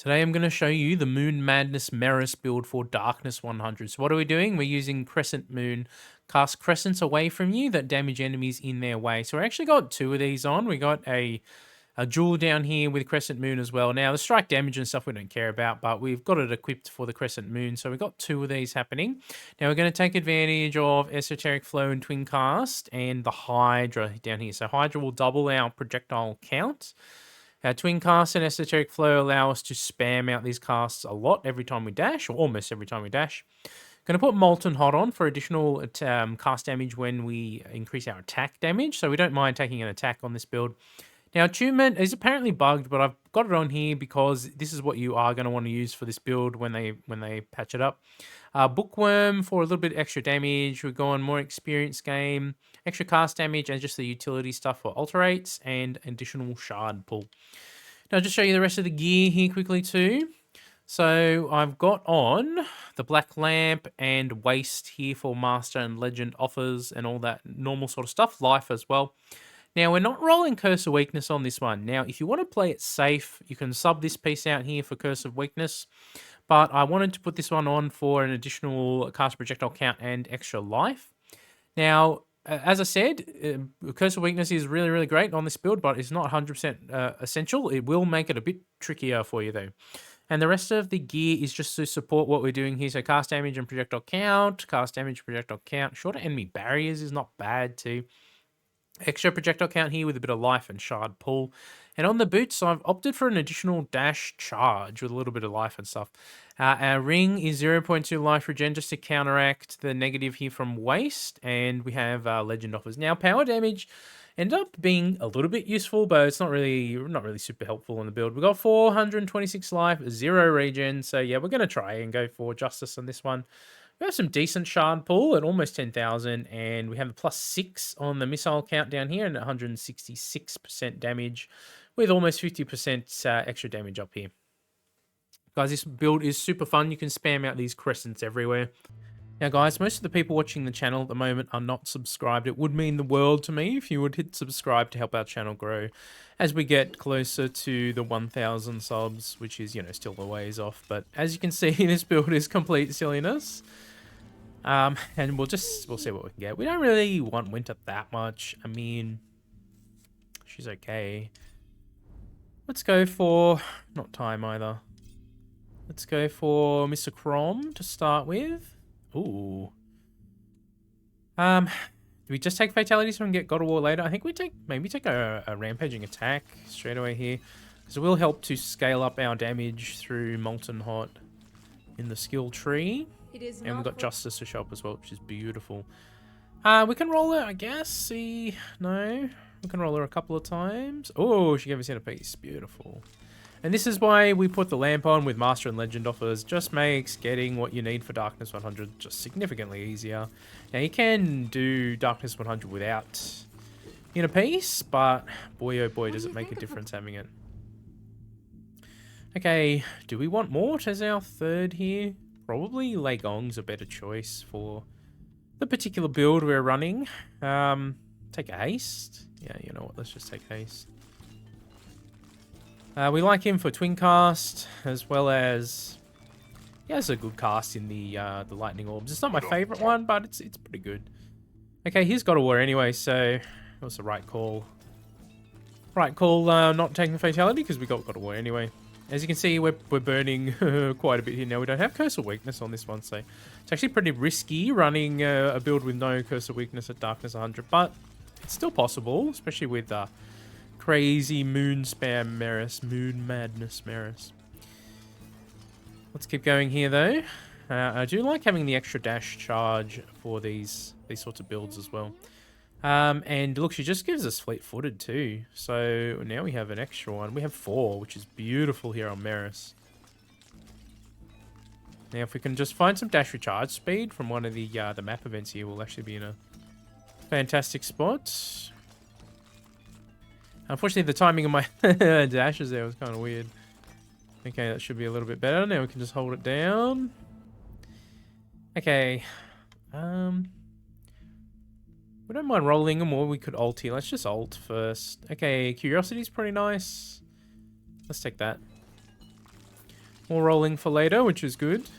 Today I'm going to show you the Moon Madness Merris build for Darkness 100. So what are we doing? We're using Crescent Moon. Cast crescents away from you that damage enemies in their way. So we actually got two of these on. We got a jewel down here with Crescent Moon as well. Now the strike damage and stuff we don't care about, but we've got it equipped for the Crescent Moon. So we've got two of these happening. Now we're going to take advantage of Esoteric Flow and Twin Cast and the Hydra down here. So Hydra will double our projectile count. Twin Cast and Esoteric Flow allow us to spam out these casts a lot every time we dash, or almost every time we dash. Going to put Molten Hot on for additional cast damage when we increase our attack damage, so we don't mind taking an attack on this build. Now, Attunement is apparently bugged, but I've got it on here because this is what you are going to want to use for this build when they patch it up. Bookworm for a little bit extra damage. We're going more experience game, extra cast damage, and just the utility stuff for alterates and additional shard pull. Now, I'll just show you the rest of the gear here quickly too. So I've got on the Black Lamp and Waste here for Master and Legend offers and all that normal sort of stuff. Life as well. Now, we're not rolling Curse of Weakness on this one. Now, if you want to play it safe, you can sub this piece out here for Curse of Weakness. But I wanted to put this one on for an additional cast projectile count and extra life. Now, as I said, Curse of Weakness is really, really great on this build, but it's not 100% essential. It will make it a bit trickier for you, though. And the rest of the gear is just to support what we're doing here. So cast damage and projectile count, cast damage, projectile count. Shorter enemy barriers is not bad, too. Extra projectile count here with a bit of life and shard pull. And on the boots, I've opted for an additional dash charge with a little bit of life and stuff. Our ring is 0.2 life regen just to counteract the negative here from waste. And we have legend offers. Now, power damage ended up being a little bit useful, but it's not really super helpful in the build. We got 426 life, 0 regen. So yeah, we're going to try and go for justice on this one. We have some decent shard pull at almost 10,000, and we have a +6 on the missile count down here and 166% damage with almost 50% extra damage up here. Guys, this build is super fun. You can spam out these crescents everywhere. Now, guys, most of the people watching the channel at the moment are not subscribed. It would mean the world to me if you would hit subscribe to help our channel grow as we get closer to the 1,000 subs, which is, still a ways off. But as you can see, this build is complete silliness. And we'll see what we can get. We don't really want Winter that much. I mean, she's okay. Let's go for, not Time either. Let's go for Mr. Crom to start with. Ooh. Do we just take fatalities and get God of War later? I think we maybe take a rampaging attack straight away here. Because it will help to scale up our damage through Molten Hot in the skill tree. And we've got Justice to show up as well, which is beautiful. We can roll her, I guess. See, no. We can roll her a couple of times. Oh, she gave us in a piece. Beautiful. And this is why we put the lamp on with Master and Legend offers. Just makes getting what you need for Darkness 100 just significantly easier. Now, you can do Darkness 100 without in a piece, but boy, oh boy, does it make a difference having it. Okay, do we want Mort as our third here? Probably Lei Gong's a better choice for the particular build we're running. Take a haste. Yeah, you know what? Let's just take haste. We like him for twin cast as well as he has a good cast in the lightning orbs. It's not my favorite one, but it's pretty good. Okay, he's got a war anyway, so that was the right call. Right call, not taking fatality because we got a war anyway. As you can see, we're burning quite a bit here now. We don't have Curse of Weakness on this one, so it's actually pretty risky running a build with no Curse of Weakness at Darkness 100, but it's still possible, especially with crazy Moon Spam Merris, Moon Madness Merris. Let's keep going here, though. I do like having the extra dash charge for these sorts of builds as well. And look, she just gives us fleet-footed too. So now we have an extra one. We have 4, which is beautiful here on Merris. Now, if we can just find some dash recharge speed from one of the map events here, we'll actually be in a fantastic spot. Unfortunately, the timing of my dashes there was kind of weird. Okay, that should be a little bit better. Now we can just hold it down. Okay. We don't mind rolling them, or we could ult here. Let's just ult first. Okay, Curiosity's pretty nice. Let's take that. More rolling for later, which is good.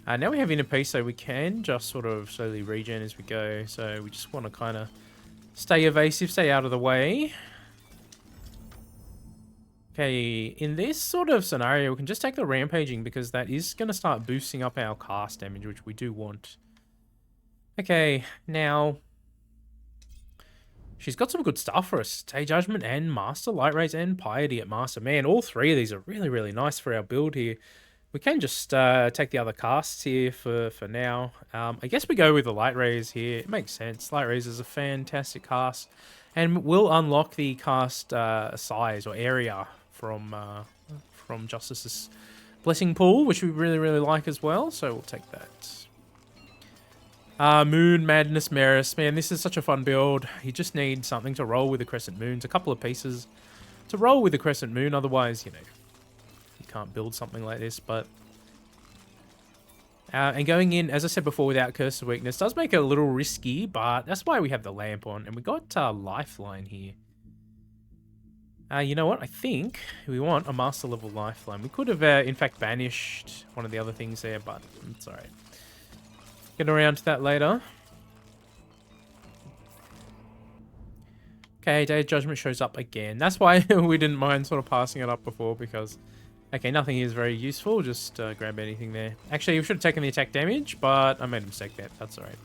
Now we have inner peace, so we can just sort of slowly regen as we go. So we just want to kind of stay evasive, stay out of the way. Okay, in this sort of scenario, we can just take the rampaging because that is going to start boosting up our cast damage, which we do want. Okay, now she's got some good stuff for us. Stay Judgment and Master, Light Rays and Piety at Master. Man, all three of these are really, really nice for our build here. We can just take the other casts here for now. I guess we go with the Light Rays here. It makes sense. Light Rays is a fantastic cast and will unlock the cast size or area from Justice's Blessing Pool, which we really, really like as well. So we'll take that. Moon Madness Merris. Man, this is such a fun build. You just need something to roll with the Crescent Moons. A couple of pieces to roll with the Crescent Moon. Otherwise, you know, you can't build something like this. But and going in, as I said before, without Curse of Weakness does make it a little risky, but that's why we have the lamp on. And we got Lifeline here. You know what? I think we want a Master level Lifeline. We could have, in fact, banished one of the other things there, but it's alright. Get around to that later. Okay, Day of Judgment shows up again. That's why we didn't mind sort of passing it up before, because... Okay, nothing is very useful. Just grab anything there. Actually, we should have taken the attack damage, but I made a mistake there. That's alright.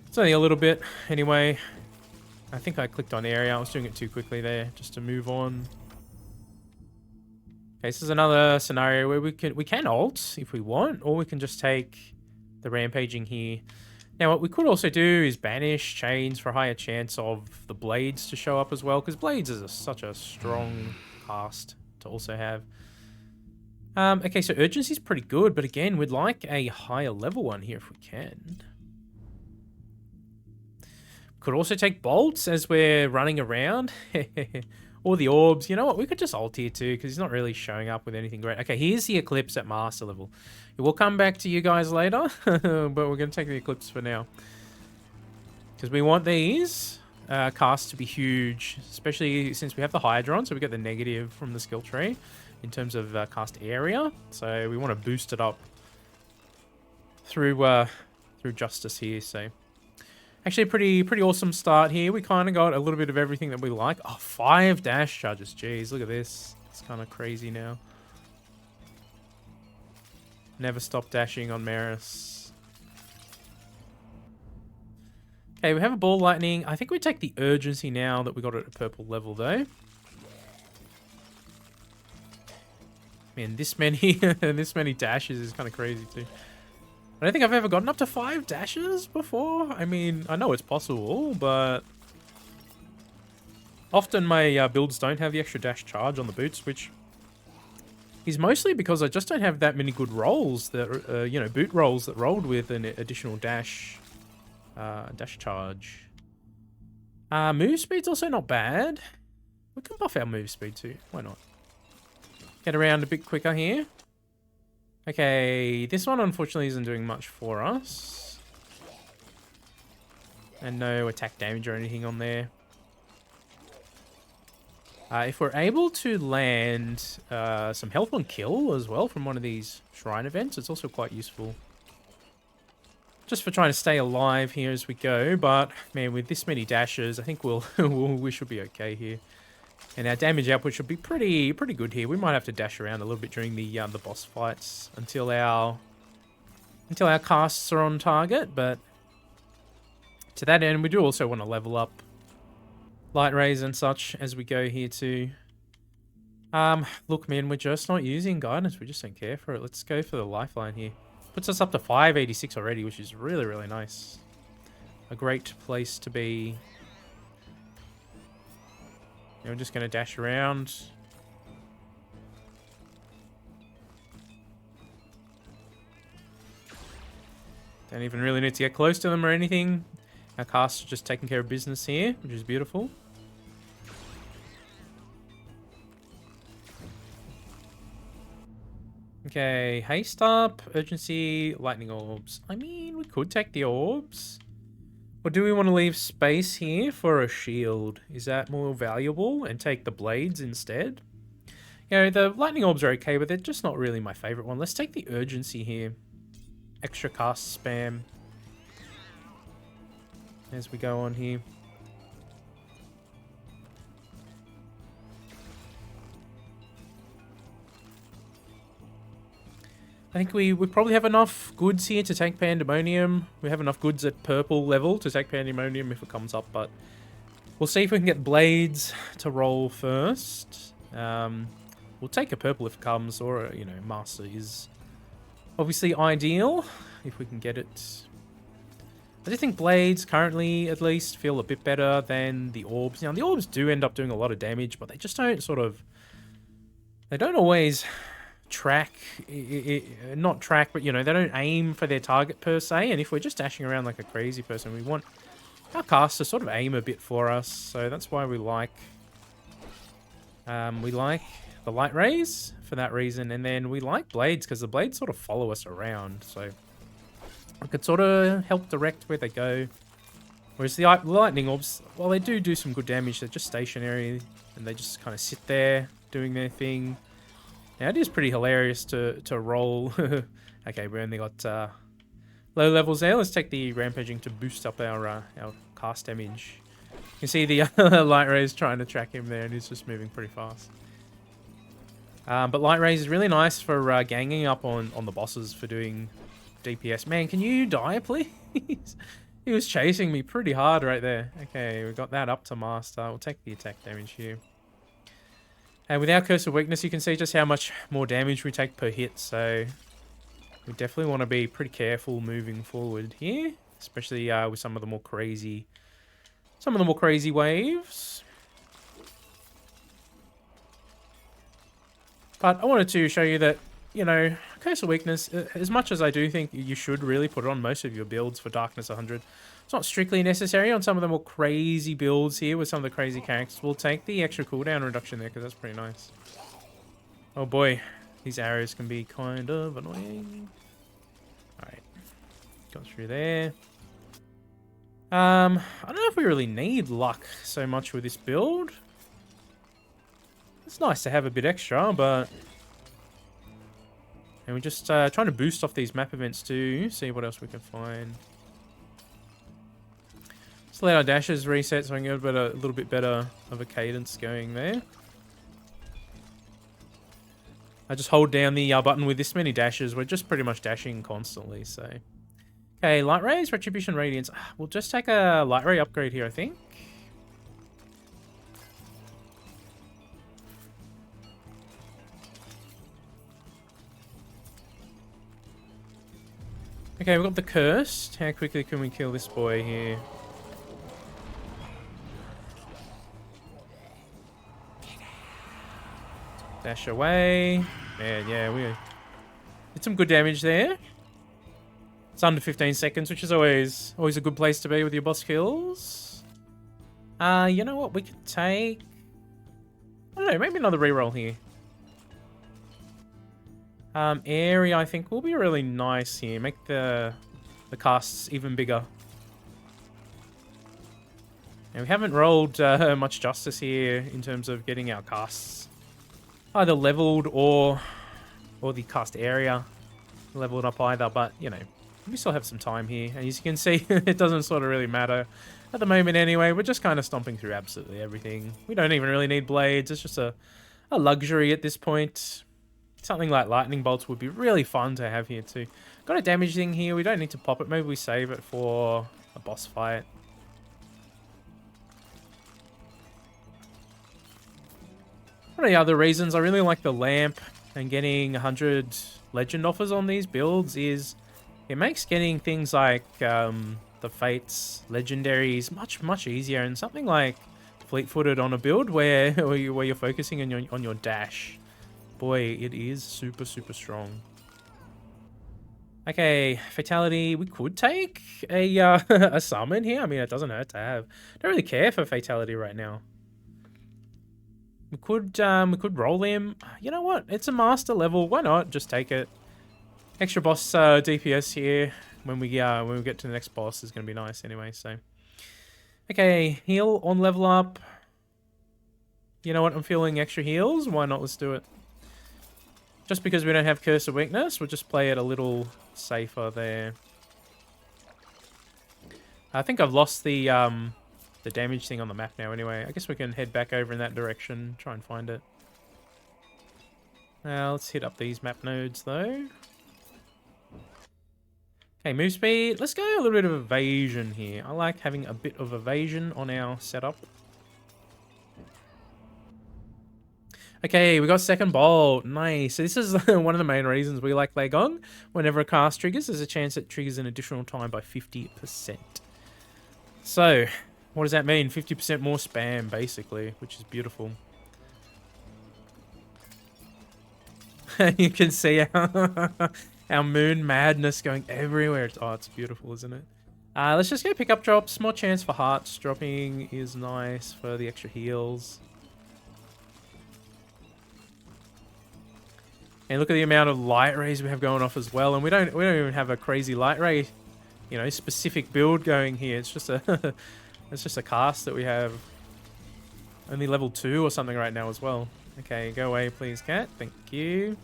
It's only a little bit. Anyway, I think I clicked on area. I was doing it too quickly there, just to move on. Okay, this is another scenario where we can ult if we want, or we can just take the rampaging here. Now, what we could also do is banish chains for a higher chance of the blades to show up as well, because blades is such a strong cast to also have. Okay, so urgency is pretty good, but again, we'd like a higher level one here if we can. Could also take bolts as we're running around. Or the orbs. You know what? We could just ult here too, because he's not really showing up with anything great. Okay, here's the Eclipse at Master level. We'll come back to you guys later, but we're going to take the Eclipse for now. Because we want these casts to be huge, especially since we have the Hydron, so we get the negative from the skill tree in terms of cast area. So we want to boost it up through Justice here, so... Actually, pretty awesome start here. We kind of got a little bit of everything that we like. Oh, 5 dash charges. Jeez, look at this. It's kind of crazy now. Never stop dashing on Merris. Okay, we have a Ball Lightning. I think we take the Urgency now that we got it at purple level, though. Man, this many, this many dashes is kind of crazy, too. I don't think I've ever gotten up to 5 dashes before. I mean, I know it's possible, but often my builds don't have the extra dash charge on the boots, which is mostly because I just don't have that many good rolls that, you know, boot rolls that rolled with an additional dash charge. Move speed's also not bad. We can buff our move speed too. Why not? Get around a bit quicker here. Okay, this one unfortunately isn't doing much for us. And no attack damage or anything on there. If we're able to land some health on kill as well from one of these shrine events, it's also quite useful. Just for trying to stay alive here as we go, but man, with this many dashes, I think we should be okay here. And our damage output should be pretty good here. We might have to dash around a little bit during the boss fights until our casts are on target. But to that end, we do also want to level up light rays and such as we go here too. Look, man, we're just not using guidance. We just don't care for it. Let's go for the lifeline here. Puts us up to 586 already, which is really nice. A great place to be. We're just going to dash around. Don't even really need to get close to them or anything. Our casts are just taking care of business here, which is beautiful. Okay, haste up, urgency, lightning orbs. I mean, we could take the orbs. Or do we want to leave space here for a shield? Is that more valuable and take the blades instead? You know, the lightning orbs are okay, but they're just not really my favorite one. Let's take the urgency here. Extra cast spam. As we go on here. I think we probably have enough goods here to take Pandemonium. We have enough goods at purple level to take Pandemonium if it comes up, but we'll see if we can get Blades to roll first. We'll take a purple if it comes, or, you know, Master is obviously ideal if we can get it. I do think Blades currently, at least, feel a bit better than the Orbs. Now, the Orbs do end up doing a lot of damage, but they just don't sort of... They don't always track... not track, but, you know, they don't aim for their target per se. And if we're just dashing around like a crazy person, we want our cast to sort of aim a bit for us. So that's why we like... we like the Light Rays for that reason. And then we like Blades because the Blades sort of follow us around. So... I could sort of help direct where they go. Whereas the lightning orbs, while they do some good damage, they're just stationary. And they just kind of sit there doing their thing. Now, it is pretty hilarious to roll. Okay, we only got low levels there. Let's take the rampaging to boost up our cast damage. You can see the light rays trying to track him there, and he's just moving pretty fast. But light rays is really nice for ganging up on the bosses for doing... DPS. Man, can you die, please? He was chasing me pretty hard right there. Okay, we got that up to Master. We'll take the attack damage here. And with our Curse of Weakness, you can see just how much more damage we take per hit. So we definitely want to be pretty careful moving forward here, especially with some of the more crazy waves. But I wanted to show you that, you know, Curse of Weakness, as much as I do think you should really put it on most of your builds for Darkness 100, it's not strictly necessary on some of the more crazy builds here with some of the crazy characters. We'll take the extra cooldown reduction there because that's pretty nice. Oh boy, these arrows can be kind of annoying. Alright, got through there. I don't know if we really need luck so much with this build. It's nice to have a bit extra, but... And we're just trying to boost off these map events too, see what else we can find. Let's let our dashes reset so I can get a little bit better of a cadence going there. I just hold down the button with this many dashes. We're just pretty much dashing constantly, so... Okay, Light Rays, Retribution, Radiance. We'll just take a Light Ray upgrade here, I think. Okay, we've got the Cursed. How quickly can we kill this boy here? Dash away. Man, yeah, we did some good damage there. It's under 15 seconds, which is always a good place to be with your boss kills. You know what? We could take... I don't know, maybe another reroll here. Area, I think, will be really nice here. Make the casts even bigger. And we haven't rolled much justice here in terms of getting our casts either leveled or the cast area leveled up either. But, you know, we still have some time here. And as you can see, it doesn't sort of really matter at the moment anyway. We're just kind of stomping through absolutely everything. We don't even really need blades. It's just a luxury at this point. Something like lightning bolts would be really fun to have here too. Got a damage thing here. We don't need to pop it. Maybe we save it for a boss fight. One of the other reasons I really like the lamp and getting 100 legend offers on these builds is it makes getting things like the Fates, legendaries much easier, and something like fleet-footed on a build where you're focusing on your dash. Boy, it is super strong. Okay, Fatality. We could take a a summon here. I mean, it doesn't hurt to have. Don't really care for Fatality right now. We could roll him. You know what? It's a master level. Why not? Just take it. Extra boss DPS here when we get to the next boss is gonna be nice anyway. So, okay, heal on level up. You know what? I'm feeling extra heals. Why not? Let's do it. Just because we don't have Curse of Weakness, we'll just play it a little safer there. I think I've lost the damage thing on the map now anyway. I guess we can head back over in that direction, try and find it. Now, let's hit up these map nodes, though. Okay, move speed. Let's go a little bit of evasion here. I like having a bit of evasion on our setup. Okay, we got second bolt. Nice. So this is one of the main reasons we like Legong. Whenever a cast triggers, there's a chance it triggers an additional time by 50%. So, what does that mean? 50% more spam, basically, which is beautiful. You can see our Moon Madness going everywhere. Oh, it's beautiful, isn't it? Let's just go pick up drops. More chance for hearts dropping is nice for the extra heals. And look at the amount of light rays we have going off as well. And we don't even have a crazy light ray, you know, specific build going here. It's just a it's just a cast that we have. Only level 2 or something right now as well. Okay, go away, please, cat. Thank you.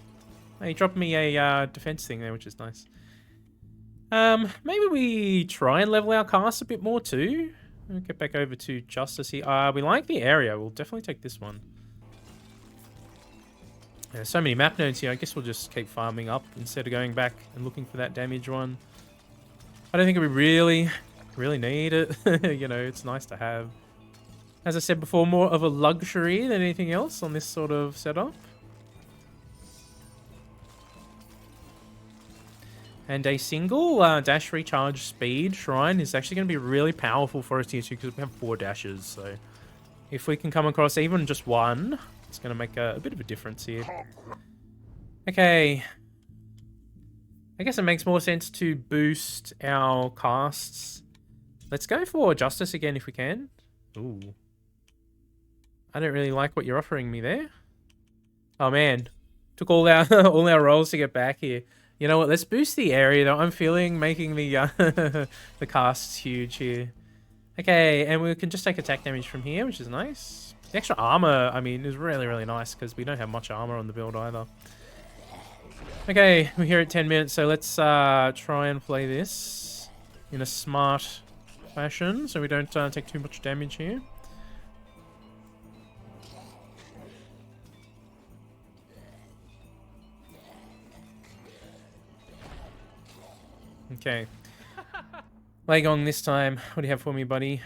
Oh, you dropped me a defense thing there, which is nice. Maybe we try and level our cast a bit more too. We'll get back over to Justice here. We like the area. We'll definitely take this one. There's so many map nodes here. I guess we'll just keep farming up instead of going back and looking for that damage one. I don't think we really need it. You know, it's nice to have. As I said before, more of a luxury than anything else on this sort of setup. And a single dash recharge speed shrine is actually going to be really powerful for us here too, because we have 4 dashes. So if we can come across even just one, it's going to make a bit of a difference here. Okay. I guess it makes more sense to boost our casts. Let's go for Justice again if we can. Ooh. I don't really like what you're offering me there. Oh man. Took all our all our rolls to get back here. You know what? Let's boost the area though. I'm feeling making the the casts huge here. Okay, and we can just take attack damage from here, which is nice. The extra armor, I mean, is really nice because we don't have much armor on the build either. Okay, we're here at 10 minutes, so let's try and play this in a smart fashion so we don't take too much damage here. Okay. Legong this time. What do you have for me, buddy?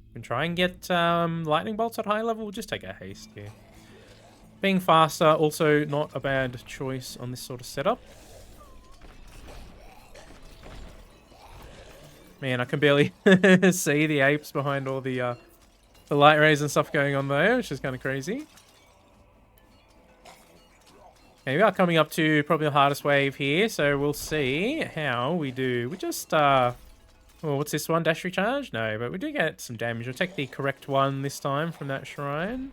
We can try and get lightning bolts at high level. We'll just take a haste here. Being faster, also not a bad choice on this sort of setup. Man, I can barely see the apes behind all the light rays and stuff going on there, which is kind of crazy. Okay, we are coming up to probably the hardest wave here, so we'll see how we do. We just, well, what's this one? Dash recharge? No, but we do get some damage. We'll take the correct one this time from that shrine.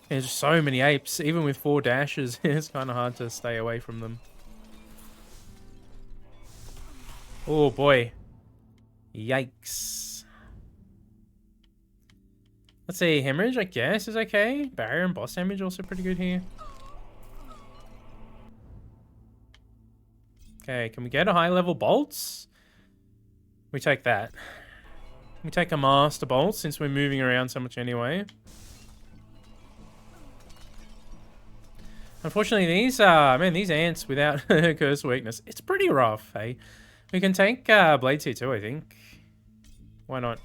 There's just so many apes, even with 4 dashes, it's kind of hard to stay away from them. Oh boy. Yikes. Let's see, hemorrhage I guess is okay. Barrier and boss damage also pretty good here. Okay, can we get a high level bolts? We take that. We take a master bolt since we're moving around so much anyway. Unfortunately, these man, these ants without curse weakness, it's pretty rough, hey. We can take blades here too, I think. Why not?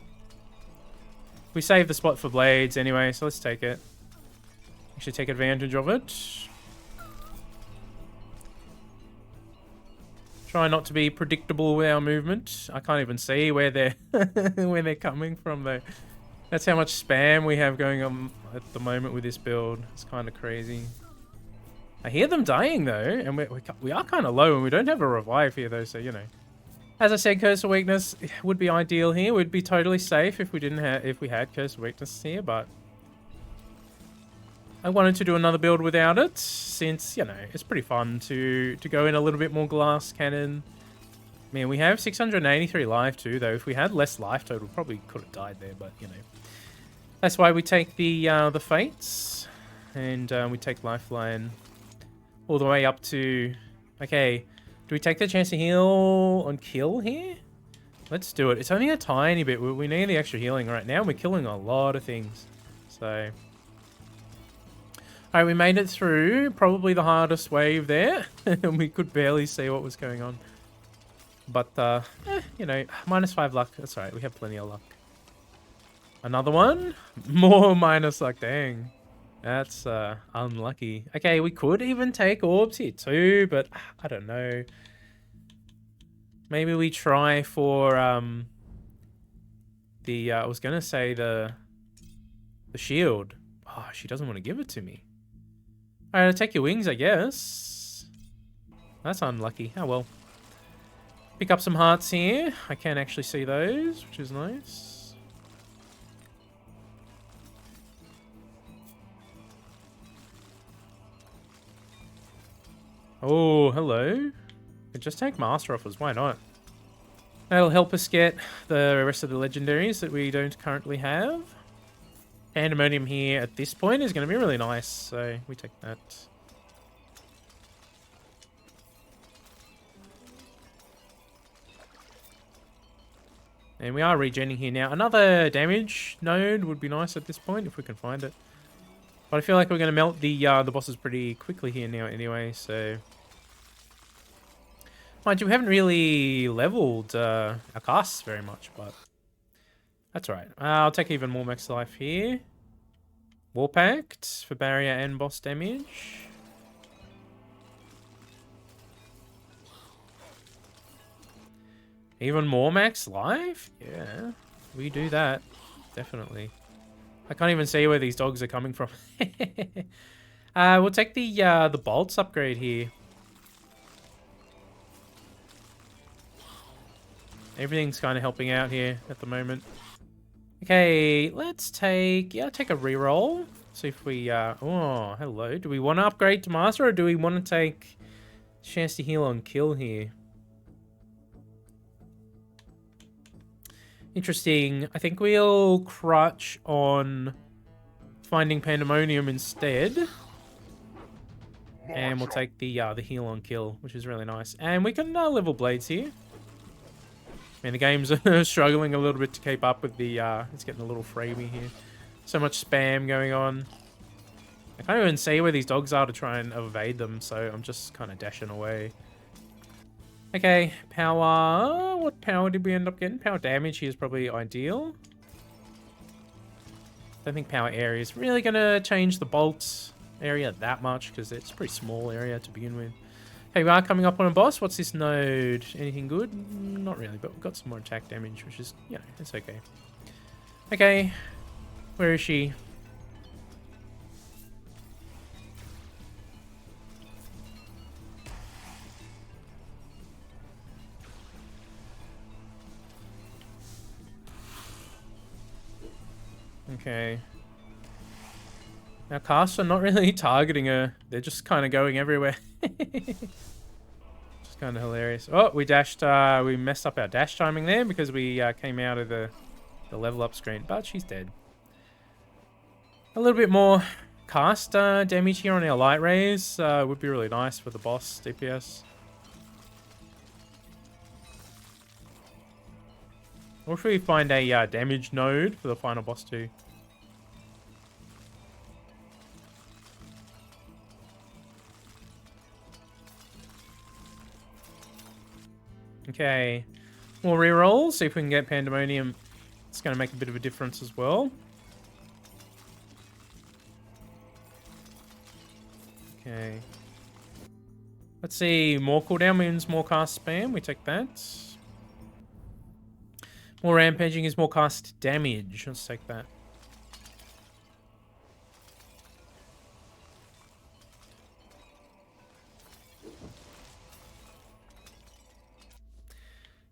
We saved the spot for blades anyway, so let's take it. We should take advantage of it. Try not to be predictable with our movement. I can't even see where they're where they're coming from though. That's how much spam we have going on at the moment with this build. It's kind of crazy. I hear them dying though, and we are kind of low, and we don't have a revive here though, so you know. As I said, Curse of Weakness would be ideal here. We'd be totally safe if we had Curse of Weakness here, but I wanted to do another build without it, since, you know, it's pretty fun to go in a little bit more glass cannon. Man, we have 683 life too, though. If we had less life total, we probably could have died there, but, you know. That's why we take the fates. And we take lifeline all the way up to... Okay, do we take the chance to heal on kill here? Let's do it. It's only a tiny bit. We need the extra healing right now. We're killing a lot of things. So... Alright, we made it through probably the hardest wave there. And we could barely see what was going on. But, you know, -5 luck. That's alright, we have plenty of luck. Another one? More minus luck, dang. That's, unlucky. Okay, we could even take orbs here too, but I don't know. Maybe we try for, I was gonna say the shield. Oh, she doesn't want to give it to me. Alright, I'll take your wings, I guess. That's unlucky. Oh, well. Pick up some hearts here. I can actually see those, which is nice. Oh, hello. Could just take Master offers, why not? That'll help us get the rest of the legendaries that we don't currently have. Pandemonium here at this point is going to be really nice, so we take that. And we are regenning here now. Another damage node would be nice at this point if we can find it. But I feel like we're going to melt the bosses pretty quickly here now anyway, so... Mind you, we haven't really leveled our casts very much, but... That's alright. I'll take even more max life here. War Pact for barrier and boss damage. Even more max life? Yeah, we do that. Definitely. I can't even see where these dogs are coming from. We'll take the bolts upgrade here. Everything's kind of helping out here at the moment. Okay, let's take... Yeah, take a reroll. See if we... Oh, hello. Do we want to upgrade to Master, or do we want to take chance to heal on kill here? Interesting. I think we'll crutch on finding Pandemonium instead. And we'll take the heal on kill, which is really nice. And we can level blades here. I mean, the game's struggling a little bit to keep up with the... it's getting a little framey here. So much spam going on. I can't even see where these dogs are to try and evade them, so I'm just kind of dashing away. Okay, power... What power did we end up getting? Power damage here is probably ideal. Don't think power area is really going to change the bolt area that much, because it's a pretty small area to begin with. Hey, we are coming up on a boss. What's this node? Anything good? Not really, but we've got some more attack damage, which is, you know, it's okay. Okay, where is she? Okay. Our casts are not really targeting her. They're just kind of going everywhere. Just kind of hilarious. Oh, we dashed. We messed up our dash timing there because we came out of the level up screen. But she's dead. A little bit more cast damage here on our light rays would be really nice for the boss DPS. Or should we find a damage node for the final boss too? Okay, more rerolls. See if we can get Pandemonium. It's going to make a bit of a difference as well. Okay. Let's see. More cooldown means more cast spam. We take that. More rampaging is more cast damage. Let's take that.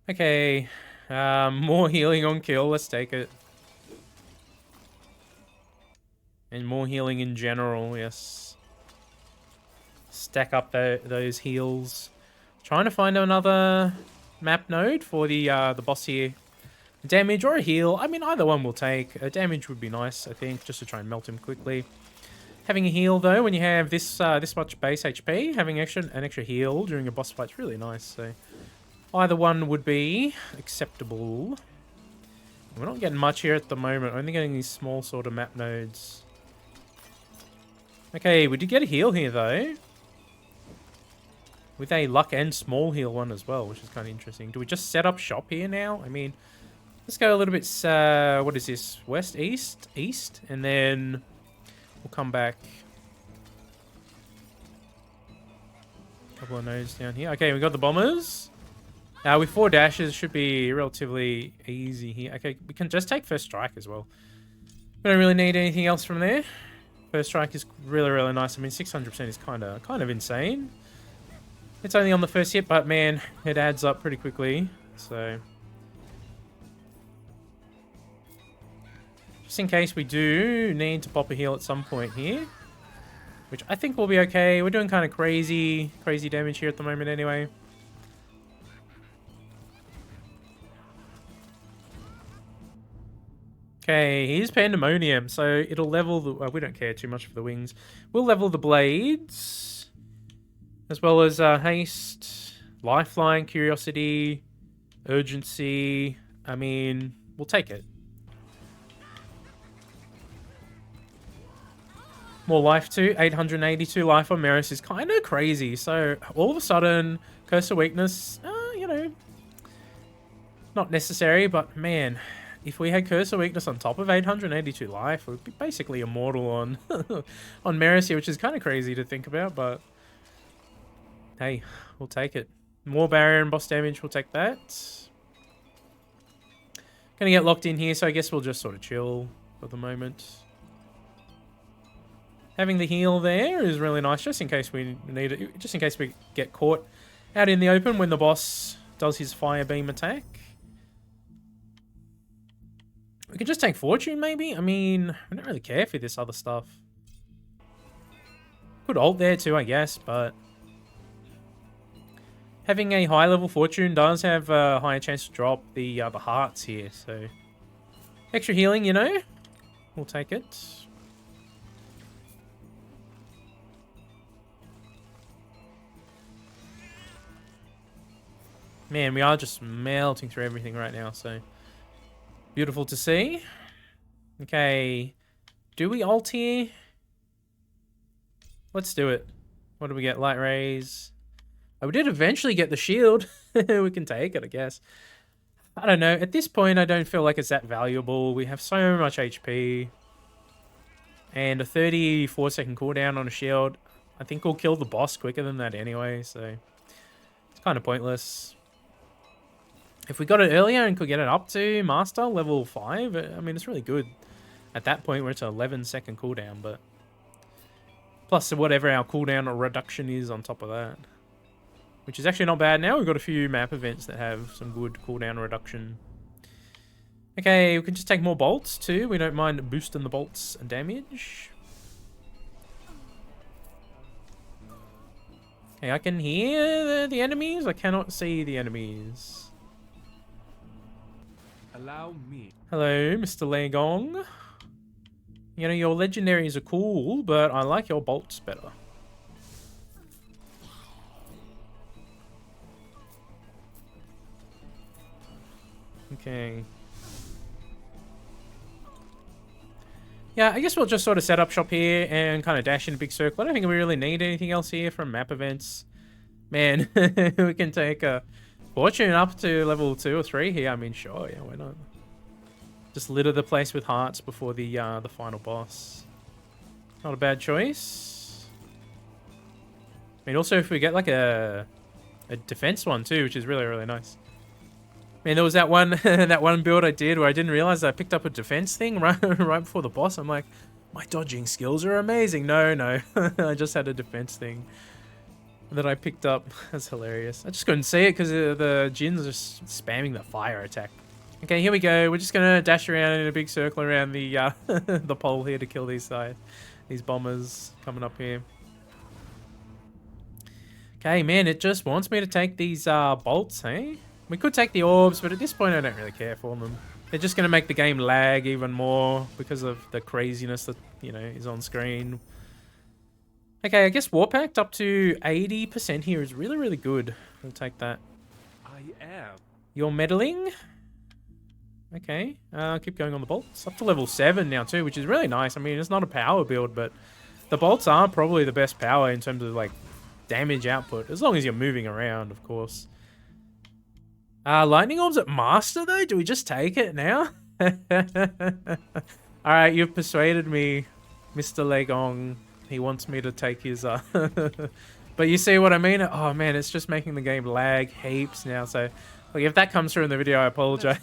Okay, more healing on kill, let's take it. And more healing in general, yes. Stack up those heals. Trying to find another map node for the boss here. Damage or a heal, I mean either one will take. A damage would be nice, I think, just to try and melt him quickly. Having a heal though, when you have this much base HP, having an extra heal during a boss fight is really nice. So either one would be acceptable. We're not getting much here at the moment. Only getting these small sort of map nodes. Okay, we did get a heal here though. With a luck and small heal one as well, which is kind of interesting. Do we just set up shop here now? I mean, let's go a little bit, what is this? West, east? East? And then we'll come back. A couple of nodes down here. Okay, we got the bombers. With 4 dashes, should be relatively easy here. Okay, we can just take first strike as well. We don't really need anything else from there. First strike is really, really nice. I mean, 600% is kind of insane. It's only on the first hit, but man, it adds up pretty quickly. So, just in case we do need to pop a heal at some point here, which I think will be okay. We're doing kind of crazy damage here at the moment anyway. Okay, here's Pandemonium, so it'll level the... we don't care too much for the wings. We'll level the blades. As well as haste, lifeline, curiosity, urgency. I mean, we'll take it. More life too. 882 life on Merris is kind of crazy. So all of a sudden, Curse of Weakness, you know, not necessary. But man, if we had Curse of Weakness on top of 882 life, we'd be basically immortal on on Merris here, which is kind of crazy to think about, but hey, we'll take it. More barrier and boss damage, we'll take that. Gonna get locked in here, so I guess we'll just sort of chill for the moment. Having the heal there is really nice, just in case we need it, just in case we get caught out in the open when the boss does his fire beam attack. We could just take Fortune, maybe? I mean, I don't really care for this other stuff. Could ult there too, I guess, but having a high level Fortune does have a higher chance to drop the hearts here, so extra healing, you know, we'll take it. Man, we are just melting through everything right now, so beautiful to see. Okay, do we ult here? Let's do it. What do we get? Light rays. Oh, we did eventually get the shield. We can take it, I guess. I don't know. At this point, I don't feel like it's that valuable. We have so much HP. And a 34-second cooldown on a shield. I think we'll kill the boss quicker than that anyway, so it's kind of pointless. If we got it earlier and could get it up to Master level 5, I mean, it's really good. At that point, where it's an 11-second cooldown, but plus whatever our cooldown or reduction is on top of that. Which is actually not bad now. We've got a few map events that have some good cooldown reduction. Okay, we can just take more bolts too. We don't mind boosting the bolts and damage. Okay, I can hear the enemies. I cannot see the enemies. Allow me. Hello, Mr. Legong. You know, your legendaries are cool, but I like your bolts better. Okay. Yeah, I guess we'll just sort of set up shop here and kind of dash in a big circle. I don't think we really need anything else here from map events. Man, we can take a Fortune up to level 2 or 3 here. I mean, sure, yeah, why not? Just litter the place with hearts before the final boss. Not a bad choice. I mean, also if we get like a defense one too, which is really, really nice. Man, there was that one that one build I did where I didn't realize I picked up a defense thing right before the boss. I'm like, my dodging skills are amazing. No, I just had a defense thing that I picked up. That's hilarious. I just couldn't see it because the Jin's just spamming the fire attack. Okay, here we go. We're just gonna dash around in a big circle around the the pole here to kill these bombers coming up here. Okay, man, it just wants me to take these bolts, hey? We could take the orbs, but at this point I don't really care for them. They're just going to make the game lag even more because of the craziness that, you know, is on screen. Okay, I guess Warpact up to 80% here is really, really good. We'll take that. I am. You're meddling? Okay, keep going on the bolts. Up to level 7 now too, which is really nice. I mean, it's not a power build, but the bolts are probably the best power in terms of, like, damage output. As long as you're moving around, of course. Lightning Orbs at Master, though? Do we just take it now? Alright, you've persuaded me, Mr. Legong. He wants me to take his... But you see what I mean? Oh, man, it's just making the game lag heaps now, so... Like, if that comes through in the video, I apologize.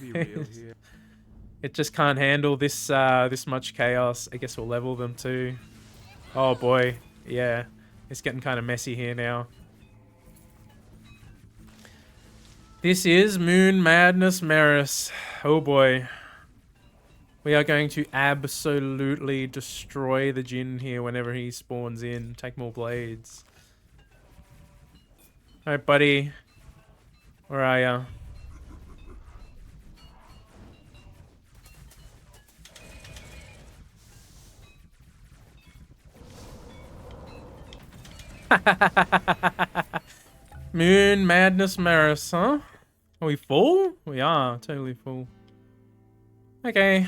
It just can't handle this this much chaos. I guess we'll level them too. Oh boy, yeah. It's getting kind of messy here now. This is Moon Madness Merris. Oh boy. We are going to absolutely destroy the Jinn here whenever he spawns in. Take more blades. Alright, buddy. Where are ya? Moon Madness Merris, huh? Are we full? We are, totally full. Okay.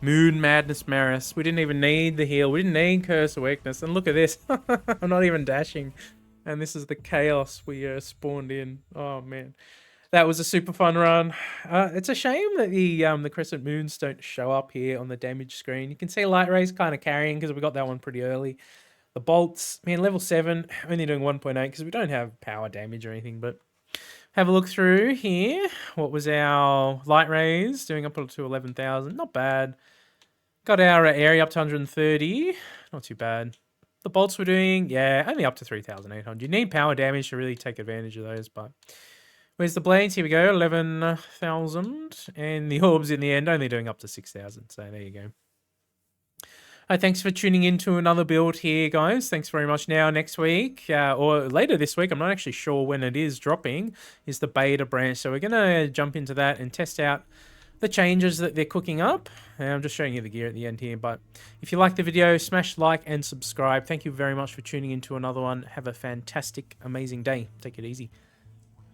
Moon Madness Merris. We didn't even need the heal. We didn't need Curse of Weakness. And look at this. I'm not even dashing. And this is the chaos we spawned in. Oh, man. That was a super fun run. It's a shame that the Crescent Moons don't show up here on the damage screen. You can see Light Rays kind of carrying because we got that one pretty early. The bolts, man, level 7, only doing 1.8 because we don't have power damage or anything, but have a look through here. What was our Light Rays doing up to 11,000? Not bad. Got our area up to 130. Not too bad. The bolts were doing, yeah, only up to 3,800. You need power damage to really take advantage of those, but... Where's the blades? Here we go, 11,000. And the orbs in the end only doing up to 6,000, so there you go. Thanks for tuning in to another build here, guys. Thanks very much. Now, next week, or later this week, I'm not actually sure when it is dropping, is the beta branch. So we're going to jump into that and test out the changes that they're cooking up. And I'm just showing you the gear at the end here. But if you like the video, smash like and subscribe. Thank you very much for tuning in to another one. Have a fantastic, amazing day. Take it easy.